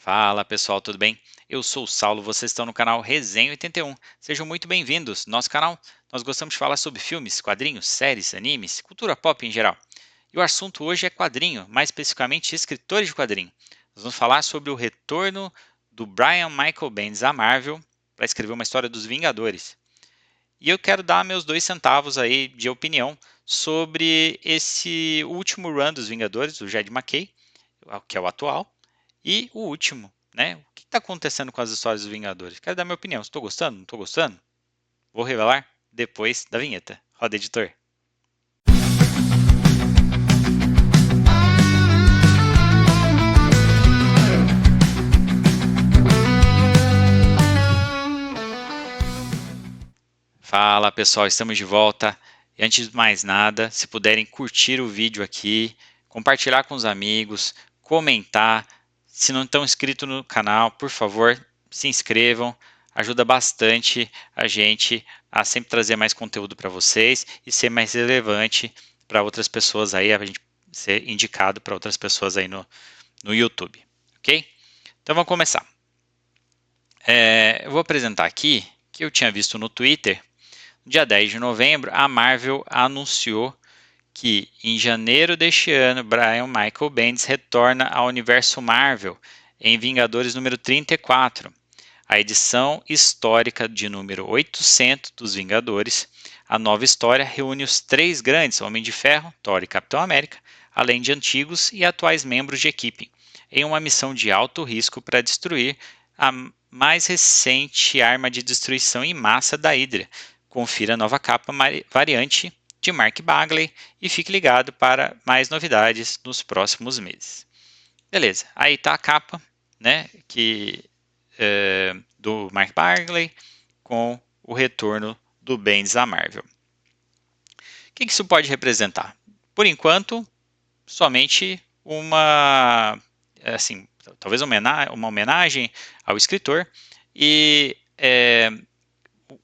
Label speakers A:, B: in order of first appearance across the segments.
A: Fala pessoal, tudo bem? Eu sou o Saulo, vocês estão no canal Resenha 81. Sejam muito bem-vindos. Nosso canal, nós gostamos de falar sobre filmes, quadrinhos, séries, animes, cultura pop em geral. E o assunto hoje é quadrinho, mais especificamente escritores de quadrinho. Nós vamos falar sobre o retorno do Brian Michael Bendis à Marvel para escrever uma história dos Vingadores. E eu quero dar meus 2 centavos aí de opinião sobre esse último run dos Vingadores, do Jed McKay, que é o atual, e o último, né? O que está acontecendo com as histórias dos Vingadores? Quero dar minha opinião. Estou gostando? Não estou gostando? Vou revelar depois da vinheta. Roda, editor. Fala pessoal, estamos de volta. E antes de mais nada, se puderem curtir o vídeo aqui, compartilhar com os amigos, comentar. Se não estão inscritos no canal, por favor, se inscrevam. Ajuda bastante a gente a sempre trazer mais conteúdo para vocês e ser mais relevante para outras pessoas aí, a gente ser indicado para outras pessoas aí no YouTube, ok? Então vamos começar. Eu vou apresentar aqui que eu tinha visto no Twitter. Dia 10 de novembro, a Marvel anunciou que em janeiro deste ano, Brian Michael Bendis retorna ao universo Marvel em Vingadores número 34, a edição histórica de número 800 dos Vingadores. A nova história reúne os 3 grandes, Homem de Ferro, Thor e Capitão América, além de antigos e atuais membros de equipe, em uma missão de alto risco para destruir a mais recente arma de destruição em massa da Hydra. Confira a nova capa variante de Mark Bagley e fique ligado para mais novidades nos próximos meses. Beleza, aí está a capa, né, do Mark Bagley com o retorno do Bendis à Marvel. O que isso pode representar? Por enquanto, somente talvez uma homenagem ao escritor e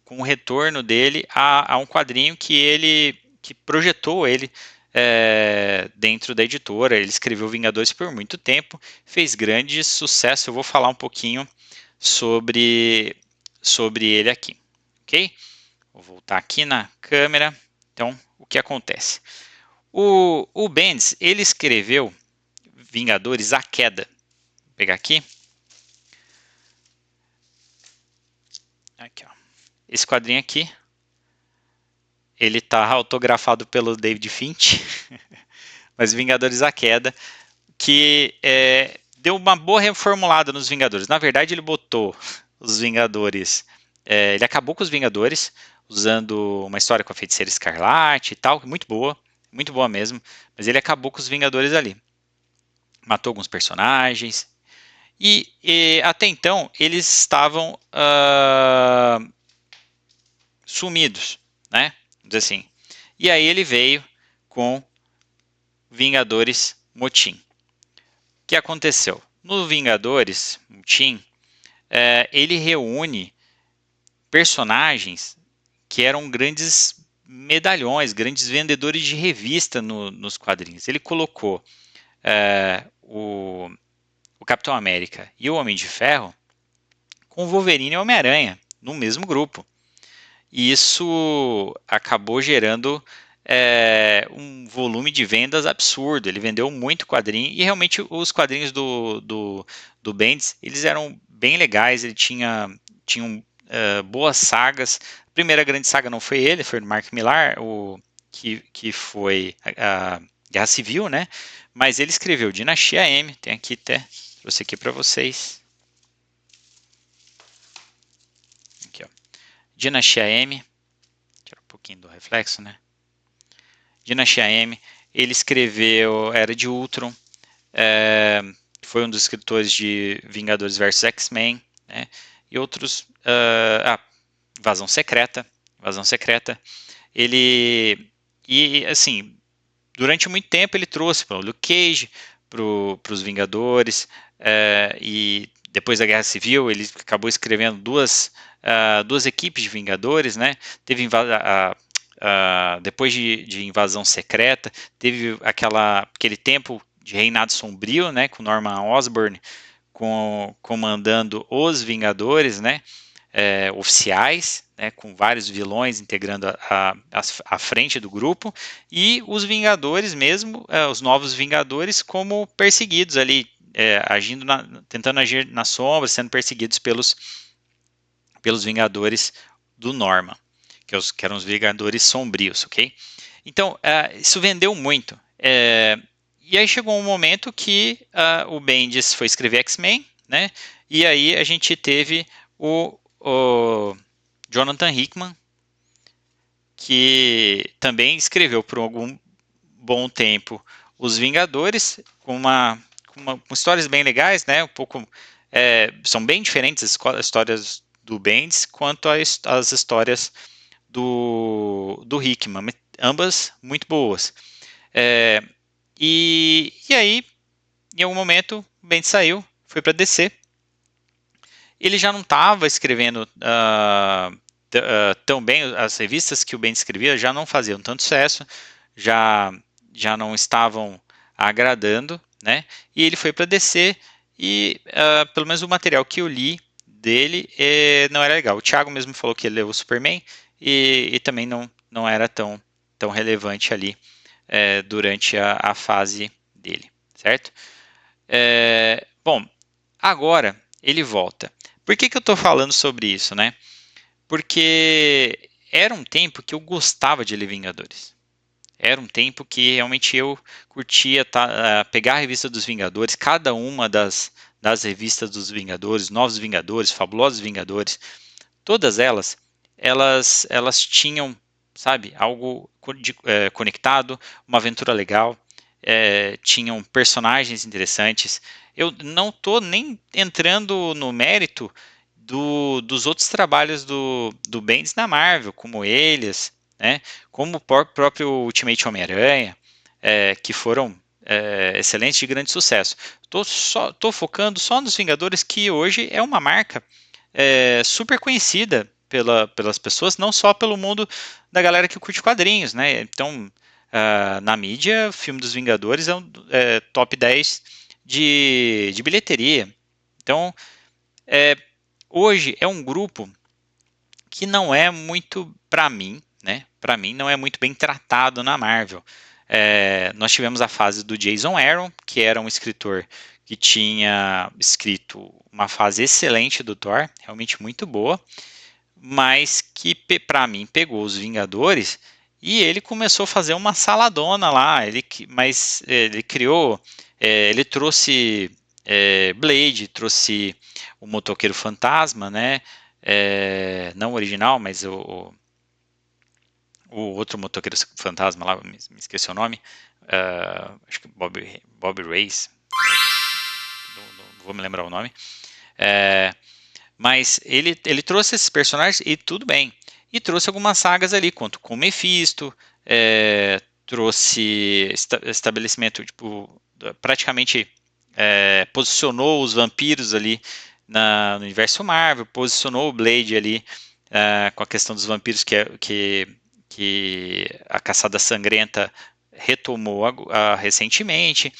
A: com o retorno dele a um quadrinho que projetou ele dentro da editora. Ele escreveu Vingadores por muito tempo, fez grande sucesso. Eu vou falar um pouquinho sobre ele aqui, ok? Vou voltar aqui na câmera. Então, o que acontece? O Bendis, ele escreveu Vingadores A Queda. Vou pegar aqui. Aqui, ó. Esse quadrinho aqui, ele está autografado pelo David Finch, mas Vingadores A Queda, que deu uma boa reformulada nos Vingadores. Na verdade, ele botou os Vingadores, ele acabou com os Vingadores, usando uma história com a Feiticeira Escarlate e tal, muito boa mesmo, mas ele acabou com os Vingadores ali. Matou alguns personagens, e até então eles estavam sumidos, né? Vamos dizer assim. E aí ele veio com Vingadores Motim. O que aconteceu? No Vingadores Motim, ele reúne personagens que eram grandes medalhões, grandes vendedores de revista nos quadrinhos. Ele colocou o Capitão América e o Homem de Ferro com o Wolverine e o Homem-Aranha no mesmo grupo. E isso acabou gerando um volume de vendas absurdo. Ele vendeu muito quadrinho e realmente os quadrinhos do Bendis, eles eram bem legais. Ele tinham boas sagas. A primeira grande saga não foi ele, foi o Mark Millar, que foi a Guerra Civil, né? Mas ele escreveu Dinastia M, tem aqui até, trouxe aqui para vocês. Aqui, ó. Dinastia M, tirar um pouquinho do reflexo, né? Dinastia M, ele escreveu Era de Ultron, foi um dos escritores de Vingadores vs X-Men, né? E outros, Invasão Secreta, ele, e assim, durante muito tempo ele trouxe para o Luke Cage, para os Vingadores, e depois da Guerra Civil ele acabou escrevendo duas equipes de Vingadores, né? Teve depois de Invasão Secreta, teve aquele tempo de Reinado Sombrio, né? Com Norman Osborn comandando os Vingadores, né, oficiais, né, com vários vilões integrando a frente do grupo, e os Vingadores mesmo, os novos Vingadores, como perseguidos ali, tentando agir na sombra, sendo perseguidos pelos Vingadores do Norman, que eram os Vingadores sombrios, ok? Então, isso vendeu muito. E aí chegou um momento que o Bendis foi escrever X-Men, né? E aí a gente teve o Jonathan Hickman, que também escreveu por algum bom tempo os Vingadores, com histórias bem legais, né? São bem diferentes as histórias do Bendis quanto as histórias do Hickman, ambas muito boas. E aí, em algum momento, o Bendis saiu, foi para DC. Ele já não estava escrevendo tão bem, as revistas que o Bendis escrevia já não faziam tanto sucesso, já não estavam agradando, né? E ele foi para DC e pelo menos o material que eu li dele não era legal. O Thiago mesmo falou que ele leu o Superman e também não era tão relevante ali durante a fase dele, certo? Bom, agora ele volta. Por que eu estou falando sobre isso, né? Porque era um tempo que eu gostava de ler Vingadores. Era um tempo que realmente eu curtia pegar a revista dos Vingadores, cada uma das revistas dos Vingadores, Novos Vingadores, Fabulosos Vingadores, todas elas tinham, sabe, algo conectado, uma aventura legal, tinham personagens interessantes. Eu não estou nem entrando no mérito dos outros trabalhos do Bendis na Marvel, como eles, né, como o próprio Ultimate Homem-Aranha, que foram excelentes de grande sucesso. Tô focando só nos Vingadores, que hoje é uma marca super conhecida pelas pessoas, não só pelo mundo da galera que curte quadrinhos, né? Então, na mídia, o filme dos Vingadores é top 10 de bilheteria. Então, hoje é um grupo que não é muito, para mim, né? Para mim, não é muito bem tratado na Marvel. Nós tivemos a fase do Jason Aaron, que era um escritor que tinha escrito uma fase excelente do Thor, realmente muito boa, mas que para mim pegou os Vingadores e ele começou a fazer uma saladona lá. Mas ele criou, ele trouxe Blade, trouxe o Motoqueiro Fantasma, né? Não o original, mas o outro Motoqueiro Fantasma lá, me esqueci o nome. Acho que Bob Race, não vou me lembrar o nome. Mas ele trouxe esses personagens e tudo bem. E trouxe algumas sagas ali, quanto com Mephisto, trouxe estabelecimento, tipo, praticamente posicionou os vampiros ali no universo Marvel, posicionou o Blade ali com a questão dos vampiros que a Caçada Sangrenta retomou recentemente,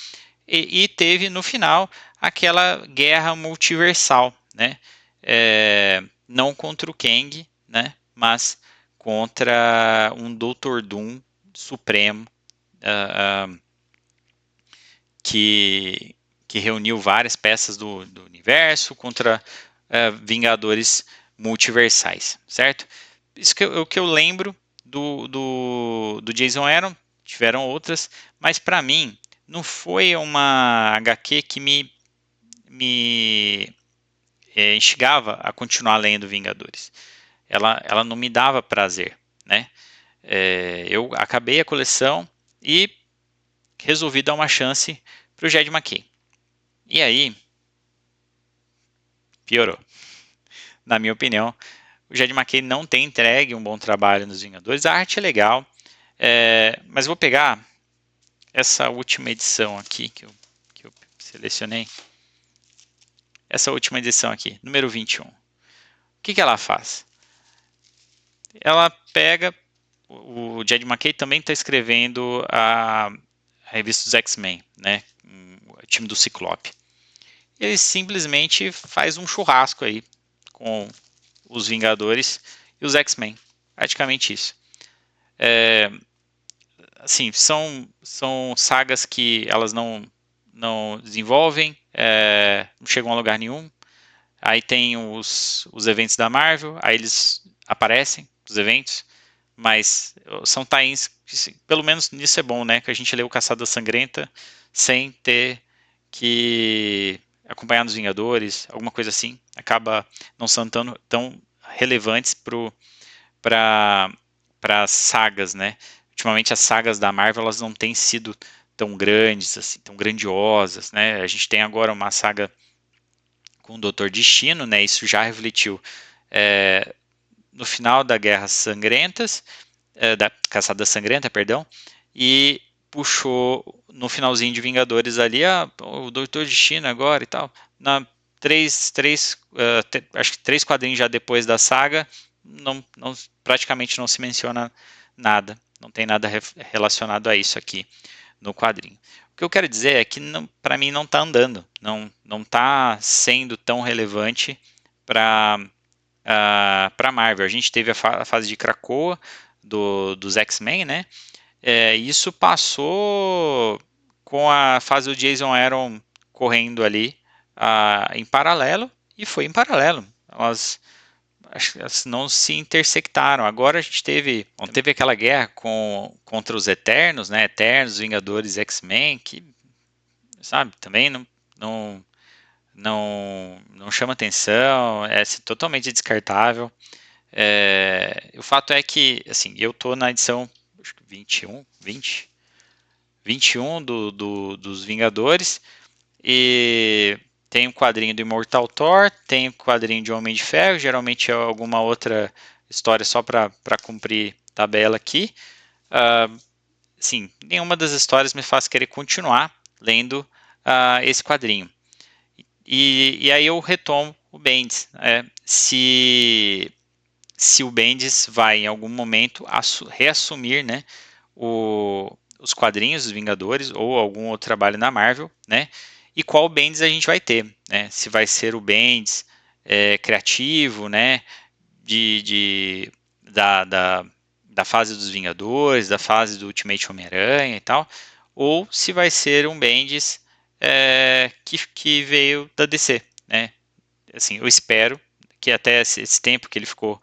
A: e teve no final aquela guerra multiversal, né? Não contra o Kang, né? Mas contra um Dr. Doom supremo que reuniu várias peças do universo contra Vingadores multiversais, certo? Isso o que eu lembro do Jason Aaron. Tiveram outras, mas para mim não foi uma HQ que me instigava a continuar lendo Vingadores. Ela não me dava prazer, né? Eu acabei a coleção e resolvi dar uma chance para o Jed McKay. E aí, piorou. Na minha opinião, o Jed McKay não tem entregue um bom trabalho nos Vingadores. A arte é legal, mas vou pegar essa última edição aqui que eu selecionei. Essa última edição aqui, número 21. O que ela faz? Ela pega, o Jed McKay também está escrevendo a revista dos X-Men, né? O time do Ciclope. ele simplesmente faz um churrasco aí com os Vingadores e os X-Men. Praticamente isso. Assim, são sagas que elas não desenvolvem, não chegam a lugar nenhum. Aí tem os eventos da Marvel, aí eles aparecem, os eventos, mas são tie-ins, pelo menos nisso é bom, né? Que a gente lê o Caçada Sangrenta sem ter que acompanhar nos Vingadores, alguma coisa assim. Acaba não sendo tão relevantes para as sagas, né? Ultimamente as sagas da Marvel elas não têm sido tão grandes, assim, tão grandiosas, né? A gente tem agora uma saga com o Doutor Destino, né? Isso já refletiu é, no final da Guerra Sangrentas, da Caçada Sangrenta, perdão, e puxou no finalzinho de Vingadores ali, o Doutor Destino agora e tal. Na acho que 3 quadrinhos já depois da saga, praticamente não se menciona nada, não tem nada relacionado a isso aqui no quadrinho. O que eu quero dizer é que para mim não está andando, não está sendo tão relevante para para Marvel. A gente teve a fase de Krakoa dos X-Men, né? Isso passou com a fase do Jason Aaron correndo ali em paralelo, e foi em paralelo. Acho que elas não se intersectaram. Agora a gente teve aquela guerra contra os Eternos, né? Eternos, Vingadores, X-Men, que, sabe, também não chama atenção, é assim, totalmente descartável. O fato é que, assim, eu tô na edição acho que 21 dos Vingadores, e tem um quadrinho do Immortal Thor, tem um quadrinho de Homem de Ferro, geralmente é alguma outra história só para cumprir tabela aqui. Sim, nenhuma das histórias me faz querer continuar lendo esse quadrinho. E aí eu retomo o Bendis. Se o Bendis vai em algum momento reassumir, né, os quadrinhos dos Vingadores ou algum outro trabalho na Marvel, né? E qual Bendis a gente vai ter, né? Se vai ser o Bendis criativo, né? De, de da, da, da fase dos Vingadores, da fase do Ultimate Homem-Aranha e tal, ou se vai ser um Bendis que veio da DC, né? Assim, eu espero que até esse tempo que ele ficou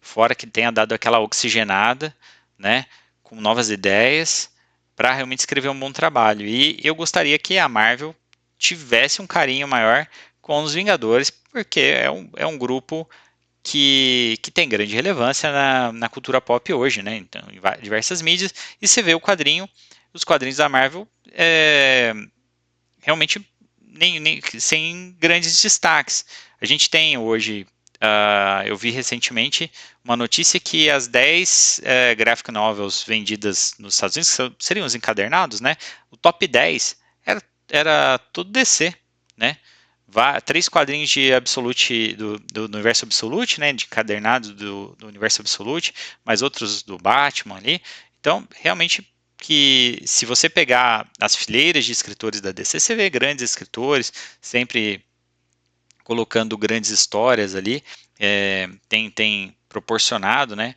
A: fora, que tenha dado aquela oxigenada, né, com novas ideias, para realmente escrever um bom trabalho. E eu gostaria que a Marvel tivesse um carinho maior com os Vingadores, porque é um grupo que tem grande relevância na cultura pop hoje, né? Então, em diversas mídias, e você vê os quadrinhos da Marvel realmente sem grandes destaques. A gente tem hoje, eu vi recentemente uma notícia que as 10 graphic novels vendidas nos Estados Unidos, que seriam os encadernados, né? O top 10 era tudo DC, né? 3 quadrinhos de Absolute, do universo Absolute, né? De encadernados do universo Absolute, mais outros do Batman ali. Então, realmente que se você pegar as fileiras de escritores da DC, você vê grandes escritores sempre colocando grandes histórias ali, tem proporcionado, né,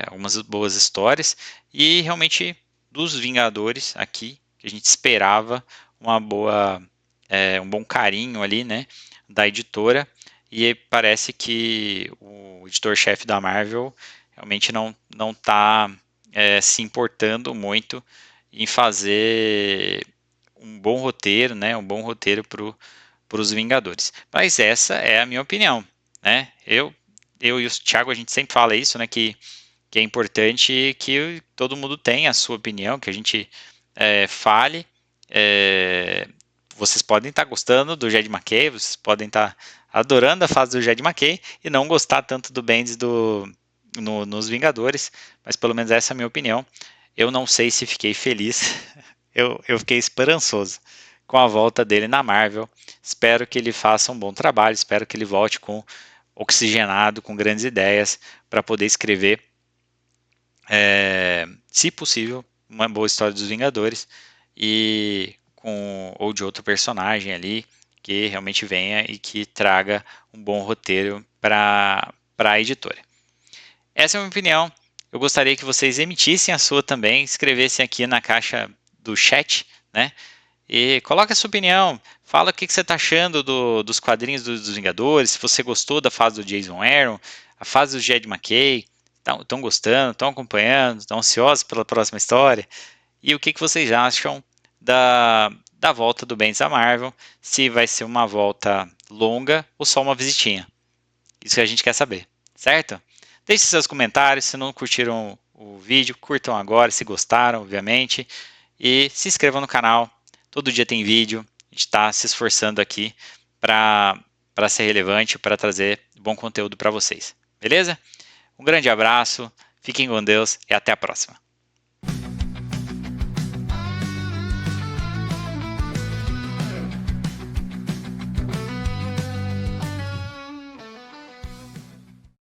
A: algumas boas histórias, e realmente dos Vingadores aqui, que a gente esperava um bom carinho ali, né, da editora, e parece que o editor-chefe da Marvel realmente não está se importando muito em fazer um bom roteiro, né, um bom roteiro para os Vingadores. Mas essa é a minha opinião, né? Eu e o Thiago, a gente sempre fala isso, né? Que é importante que todo mundo tenha a sua opinião, que a gente fale. É, vocês podem estar gostando do Jed McKay, vocês podem estar adorando a fase do Jed McKay e não gostar tanto do Bendis nos Vingadores, mas pelo menos essa é a minha opinião. Eu não sei se fiquei feliz, eu fiquei esperançoso com a volta dele na Marvel. Espero que ele faça um bom trabalho, espero que ele volte com oxigenado, com grandes ideias, para poder escrever, se possível, uma boa história dos Vingadores ou de outro personagem ali que realmente venha e que traga um bom roteiro para a editora. Essa é a minha opinião. Eu gostaria que vocês emitissem a sua também, escrevessem aqui na caixa do chat, né? E coloque a sua opinião, fala o que você está achando dos quadrinhos dos Vingadores, se você gostou da fase do Jason Aaron, a fase do Jed McKay, estão gostando, estão acompanhando, estão ansiosos pela próxima história, e o que vocês acham da volta do Bendis à Marvel, se vai ser uma volta longa ou só uma visitinha. Isso que a gente quer saber, certo? Deixe seus comentários, se não curtiram o vídeo, curtam agora, se gostaram, obviamente, e se inscrevam no canal. Todo dia tem vídeo, a gente está se esforçando aqui para ser relevante, para trazer bom conteúdo para vocês. Beleza? Um grande abraço, fiquem com Deus e até a próxima.